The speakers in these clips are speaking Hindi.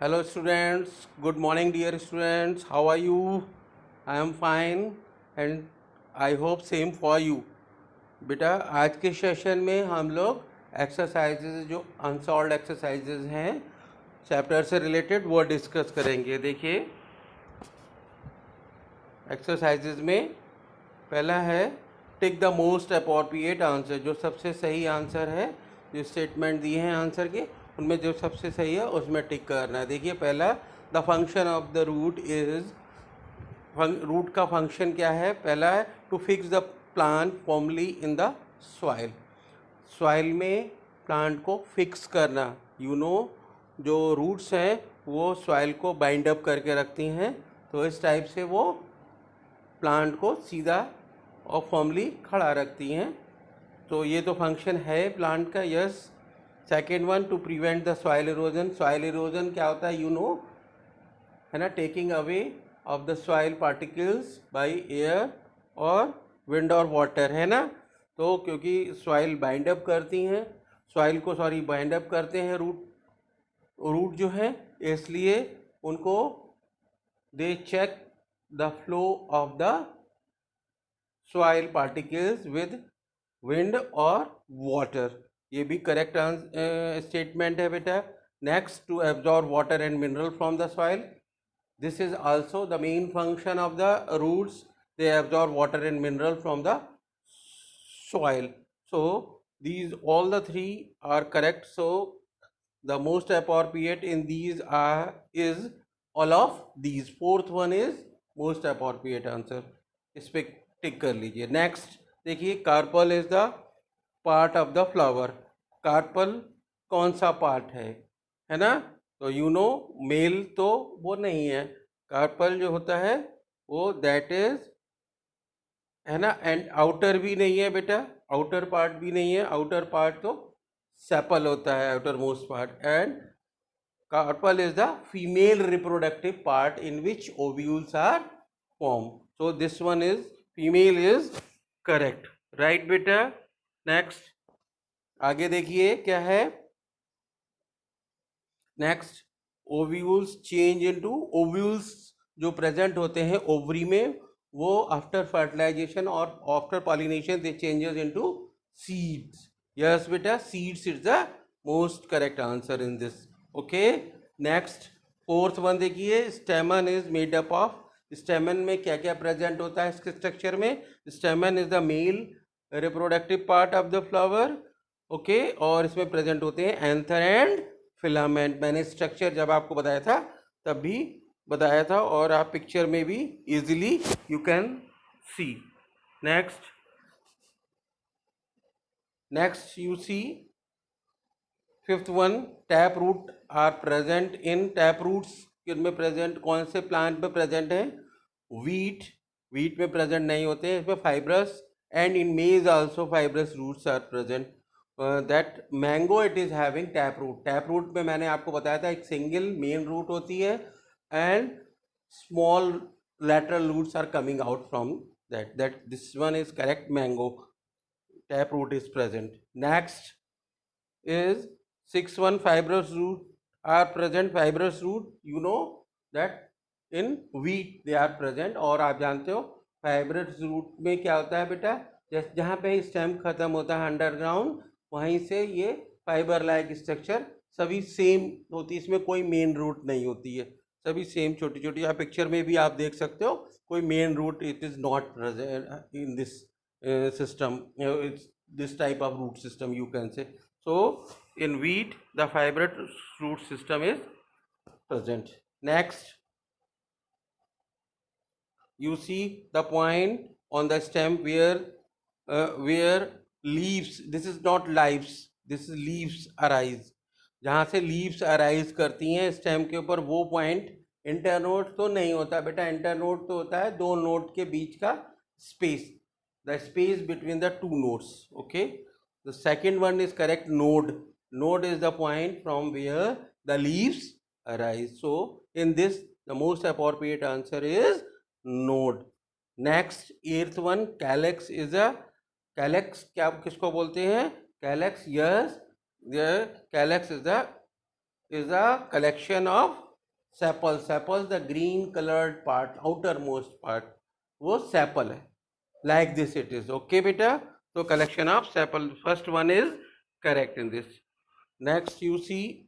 Hello students, good morning dear students. How are you? I am fine and I hope same for you. बेटा आज के सेशन में हम लोग एक्सरसाइजेज जो अनसॉल्व्ड एक्सरसाइजेज हैं चैप्टर से रिलेटेड वो डिस्कस करेंगे। देखिए एक्सरसाइजेज में पहला है tick the most appropriate answer, जो सबसे सही आंसर है, जो स्टेटमेंट दिए हैं आंसर के उनमें जो सबसे सही है उसमें टिक करना है। देखिए पहला, the function of the root is, root का फंक्शन क्या है? पहला है to fix the plant formally in the soil, soil में प्लांट को फिक्स करना। जो रूट्स हैं वो सॉइल को बाइंड अप करके रखती हैं, तो इस टाइप से वो प्लांट को सीधा और फॉर्मली खड़ा रखती हैं। तो ये तो फंक्शन है प्लांट का, yes. Second one, to prevent the soil erosion. Soil erosion क्या होता है? है ना, taking away of the soil particles by air और विंड और वाटर, है ना। तो क्योंकि सॉइल बाइंड अप करती हैं, सॉइल को बाइंड अप करते हैं रूट जो है, इसलिए उनको they check the flow of the soil particles with wind और वाटर। ये भी करेक्ट स्टेटमेंट है बेटा। Next, to absorb water and mineral from the soil. This is also the main function of the roots. They absorb water and mineral from the soil. So these all the three are correct. So the most appropriate in these is all of these. Fourth one is most appropriate answer. इस पे टिक कर लीजिए। नेक्स्ट देखिए, carpel is the part of the flower. Carpel कौन सा पार्ट है ना। तो मेल तो वो नहीं है, कार्पल जो होता है वो दैट इज, है ना। एंड आउटर भी नहीं है बेटा, आउटर पार्ट भी नहीं है, आउटर पार्ट तो सेपल होता है, outer most part. And carpel is the female reproductive part in which ovules are form. So this one is, female is correct, right बेटा। नेक्स्ट आगे देखिए क्या है। Next, ovules change into, ovules जो प्रेजेंट होते हैं ओवरी में, वो आफ्टर फर्टिलाइजेशन और after pollination they changes into seeds. Yes बेटा, seeds is the most correct answer in this. Okay, next fourth one देखिए, स्टेमन इज मेड अप ऑफ। स्टेमन में क्या क्या प्रेजेंट होता है इसके स्ट्रक्चर में? स्टेमन is the male reproductive part of the flower. Okay, और इसमें प्रेजेंट होते हैं एंथर एंड फिलामेंट। मैंने स्ट्रक्चर जब आपको बताया था तब भी बताया था, और आप पिक्चर में भी easily you can see. Next you see fifth one, tap root are present in. Tap roots किनमें प्रेजेंट, कौन से प्लांट में प्रेजेंट है? वीट में प्रेजेंट नहीं होते हैं, इसमें fibrous, and in maize also fibrous roots are present. That mango it is having tap root. Tap root में मैंने आपको बताया था एक सिंगल मेन रूट होती है and small lateral roots are coming out from that this one is correct, mango, tap root is present. Next is sixth one, fibrous root are present. Fibrous root that in wheat they are present। और आप जानते हो फाइब्रस रूट में क्या होता है बेटा, जैसे जहाँ पे स्टेम खत्म होता है अंडरग्राउंड, वहीं से ये फाइबर लाइक स्ट्रक्चर सभी सेम होती है, इसमें कोई मेन रूट नहीं होती है, सभी सेम छोटी छोटी। आप पिक्चर में भी आप देख सकते हो, कोई main root it is not present in this system, this type of root system you can say. So in wheat the fibrous root system is present. Next you see the point on the stem where leaves, this is not lives, this is leaves arise, जहाँ से लीव्स अराइज करती हैं स्टेम के ऊपर, वो पॉइंट इंटरनोड तो नहीं होता बेटा। इंटरनोड तो होता है दो नोड के बीच का space, the space between the two nodes. Okay, the second one is correct, node. Node is the point from where the leaves arise. So in this the most appropriate answer is node. Next eighth one, calyx is a, calyx क्या किसको बोलते हैं? Calyx, yes, the calyx is a collection of sepal, sepal the green coloured part, outer most part, वो सेपल है. Like this it is. Okay बेटा, तो collection of sepal, first one is correct in this. Next you see,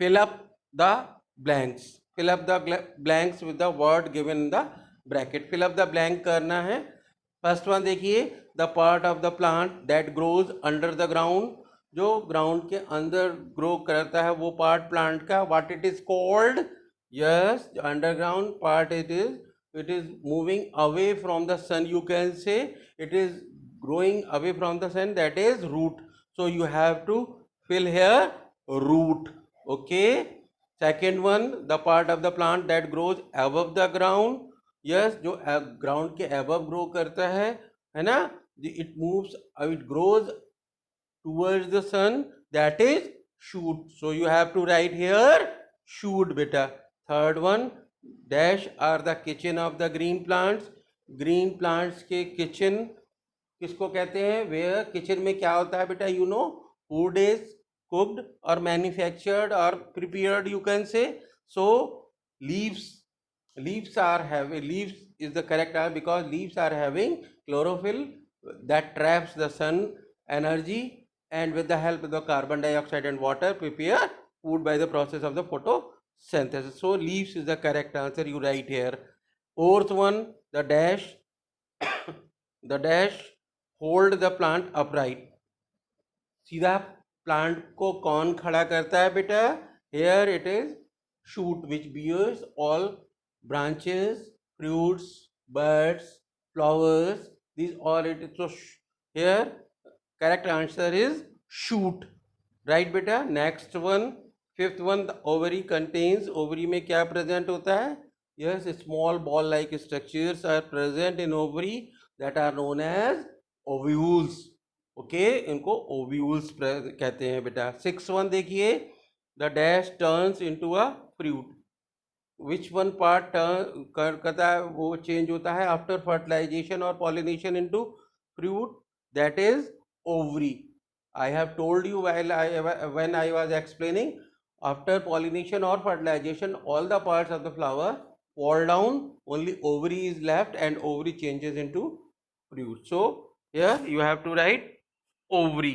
fill up the blanks, fill up the blanks with the word given in the bracket. fill up the blank करना है. फर्स्ट वन देखिए, the part of the plant that grows under the ground, जो ग्राउंड के अंदर ग्रो करता है वो पार्ट प्लांट का, what it is called? Yes, underground part it is moving away from the sun, you can say it is growing away from the sun, that is root. So you have to fill here root. Okay. Second one, the part of the plant that grows above the ground. Yes, जो ground के above grow करता है ना, it moves, it grows towards the sun, that is shoot. So you have to write here shoot beta. Third one, dash are the kitchen of the green plants. green plants के kitchen किसको कहते हैं? where kitchen में क्या होता है बेटा? you know, food is cooked or manufactured or prepared, you can say. So leaves are having, leaves is the correct answer because leaves are having chlorophyll that traps the sun energy, and with the help of the carbon dioxide and water prepare food by the process of the photosynthesis. So leaves is the correct answer, you write here. Fourth one, the dash the dash hold the plant upright. सीधा प्लांट को कौन खड़ा करता है बेटा? here it is shoot which bears all branches, fruits, buds, flowers, these all it is. So here correct answer is shoot, right बेटा. next one, fifth one, the ovary contains, ovary में क्या present होता है? yes, small ball like structures are present in ovary that are known as ovules. Okay, इनको ओव्यूल्स कहते हैं बेटा. सिक्स वन देखिए, the dash turns into a fruit. Which one part करता है, वो चेंज होता है आफ्टर फर्टिलाइजेशन और pollination into fruit, that is ovary. I have told you when I was explaining, after pollination और fertilisation all the parts of the flower fall down, only ovary is left and ovary changes into fruit. So here you have to write ovary.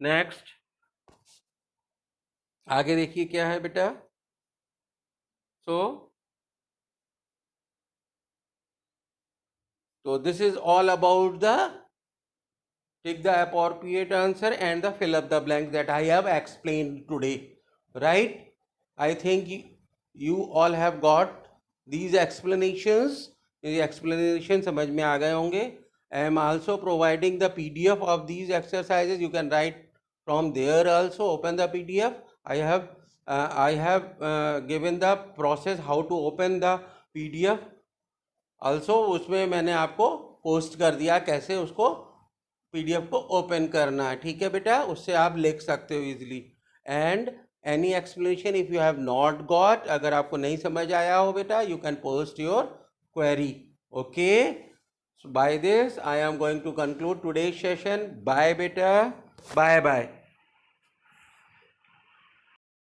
next, आगे देखिए क्या है बेटा. so this is all about the take the appropriate answer and the fill up the blanks that I have explained today, right? I think you all have got these explanations. ये explanation समझ में आ गए होंगे. I am also providing the PDF of these exercises. You can write from there also. Open the PDF. I have given the process how to open the PDF. Also उसमें मैंने आपको पोस्ट कर दिया कैसे उसको PDF को ओपन करना है. ठीक है बेटा, उससे आप लिख सकते हो easily. And any explanation if you have not got, अगर आपको नहीं समझ आया हो बेटा, you can post your query. Okay, so by this I am going to conclude today's session. Bye beta, bye bye.